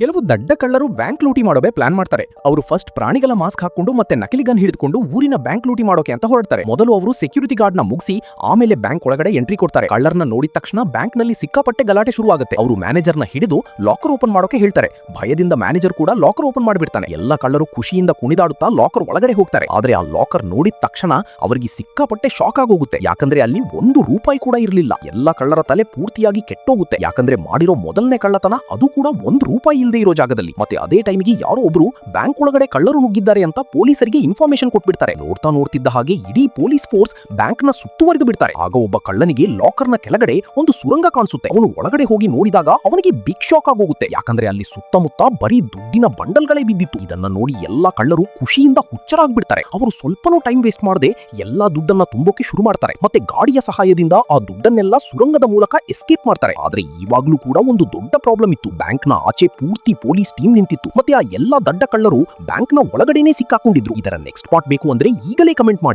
ಕೆಲವು ದಡ್ಡ ಕಳ್ಳರು ಬ್ಯಾಂಕ್ ಲೂಟಿ ಮಾಡೋಕೆ ಪ್ಲಾನ್ ಮಾಡ್ತಾರೆ. ಅವರು ಫಸ್ಟ್ ಪ್ರಾಣಿಗಳ ಮಾಸ್ಕ್ ಹಾಕೊಂಡು ಮತ್ತೆ ನಕಲಿ ಗನ್ ಹಿಡಿದುಕೊಂಡು ಊರಿನ ಬ್ಯಾಂಕ್ ಲೂಟಿ ಮಾಡೋಕೆ ಅಂತ ಹೊರಡ್ತಾರೆ. ಮೊದಲು ಅವರು ಸೆಕ್ಯೂರಿಟಿ ಗಾರ್ಡ್ ನ ಮುಗಿಸಿ ಆಮೇಲೆ ಬ್ಯಾಂಕ್ ಒಳಗಡೆ ಎಂಟ್ರಿ ಕೊಡ್ತಾರೆ. ಕಳ್ಳರ್ನ ನೋಡಿದ ತಕ್ಷಣ ಬ್ಯಾಂಕ್ ನಲ್ಲಿ ಸಿಕ್ಕಾಪಟ್ಟೆ ಗಲಾಟೆ ಶುರುವಾಗುತ್ತೆ. ಅವರು ಮ್ಯಾನೇಜರ್ ನ ಹಿಡಿದು ಲಾಕರ್ ಓಪನ್ ಮಾಡೋಕೆ ಹೇಳ್ತಾರೆ. ಭಯದಿಂದ ಮ್ಯಾನೇಜರ್ ಕೂಡ ಲಾಕರ್ ಓಪನ್ ಮಾಡಿಬಿಡ್ತಾನೆ. ಎಲ್ಲ ಕಳ್ಳರು ಖುಷಿಯಿಂದ ಕುಣಿದಾಡುತ್ತಾ ಲಾಕರ್ ಒಳಗಡೆ ಹೋಗ್ತಾರೆ. ಆದ್ರೆ ಆ ಲಾಕರ್ ನೋಡಿದ ತಕ್ಷಣ ಅವರಿಗೆ ಸಿಕ್ಕಾಪಟ್ಟೆ ಶಾಕ್ ಆಗೋಗುತ್ತೆ. ಯಾಕಂದ್ರೆ ಅಲ್ಲಿ ₹1 ಕೂಡ ಇರಲಿಲ್ಲ. ಎಲ್ಲ ಕಳ್ಳರ ತಲೆ ಪೂರ್ತಿಯಾಗಿ ಕೆಟ್ಟೋಗುತ್ತೆ. ಯಾಕಂದ್ರೆ ಮಾಡಿರೋ ಮೊದಲನೇ ಕಳ್ಳತನ ಅದು ಕೂಡ ₹1 ಇಲ್ಲದೆ ಇರೋ ಜಾಗದಲ್ಲಿ. ಮತ್ತೆ ಅದೇ ಟೈಮಿಗೆ ಯಾರೋ ಒಬ್ರು ಬ್ಯಾಂಕ್ ಒಳಗಡೆ ಕಳ್ಳರು ನುಗ್ಗಿದ್ದಾರೆ ಅಂತ ಪೊಲೀಸರಿಗೆ ಇನ್ಫಾರ್ಮೇಶನ್ ಕೊಟ್ಬಿಡ್ತಾರೆ. ನೋಡ್ತಿದ್ದ ಹಾಗೆ ಇಡೀ ಪೊಲೀಸ್ ಫೋರ್ಸ್ ಬ್ಯಾಂಕ್ ನ ಸುತ್ತುವರಿದು ಬಿಡ್ತಾರೆ. ಆಗ ಒಬ್ಬ ಕಳ್ಳನಿಗೆ ಲಾಕರ್ ನ ಕೆಳಗಡೆ ಒಂದು ಸುರಂಗ ಕಾಣಿಸುತ್ತೆ. ಅವನು ಒಳಗಡೆ ಹೋಗಿ ನೋಡಿದಾಗ ಅವನಿಗೆ ಬಿಗ್ ಶಾಕ್ ಆಗೋಗುತ್ತೆ. ಯಾಕಂದ್ರೆ ಅಲ್ಲಿ ಸುತ್ತಮುತ್ತ ಬರೀ ದುಡ್ಡಿನ ಬಂಡಲ್ಗಳೇ ಬಿದ್ದಿತ್ತು. ಇದನ್ನ ನೋಡಿ ಎಲ್ಲಾ ಕಳ್ಳರು ಖುಷಿಯಿಂದ ಹುಚ್ಚರಾಗ್ಬಿಡ್ತಾರೆ. ಅವರು ಸ್ವಲ್ಪನೂ ಟೈಮ್ ವೇಸ್ಟ್ ಮಾಡದೆ ಎಲ್ಲಾ ದುಡ್ಡನ್ನ ತುಂಬೋಕೆ ಶುರು ಮಾಡ್ತಾರೆ. ಮತ್ತೆ ಗಾಡಿಯ ಸಹಾಯದಿಂದ ಆ ದುಡ್ಡನ್ನೆಲ್ಲ ಸುರಂಗದ ಮೂಲಕ ಎಸ್ಕೇಪ್ ಮಾಡ್ತಾರೆ. ಆದ್ರೆ ಇವಾಗ್ಲೂ ಕೂಡ ಒಂದು ದೊಡ್ಡ ಪ್ರಾಬ್ಲಮ್ ಇತ್ತು. ಬ್ಯಾಂಕ್ ನ ಆಚೆ ಪೂರ್ತಿ ಪೊಲೀಸ್ ಟೀಮ್ ನಿಂತಿತ್ತು. ಮತ್ತೆ ಆ ಎಲ್ಲಾ ದಡ್ಡ ಕಳ್ಳರು ಬ್ಯಾಂಕ್ ನ ಒಳಗಡೆನೆ ಸಿಕ್ಕಾಕೊಂಡಿದ್ರು. ಇದರ ನೆಕ್ಸ್ಟ್ ಪಾರ್ಟ್ ಬೇಕು ಅಂದ್ರೆ ಈಗಲೇ ಕಮೆಂಟ್ ಮಾಡಿ.